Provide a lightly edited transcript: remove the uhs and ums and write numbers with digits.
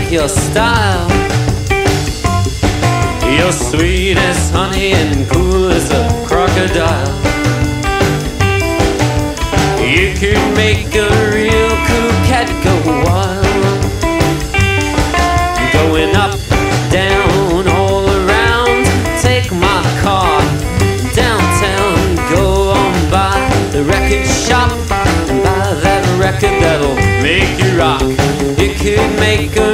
like your style. You're sweet as honey and cool as a crocodile. You could make a real cool cat go wild. Going up, down, all around. Take my car downtown. Go on by the record shop and buy that record that'll make you rock. You could make a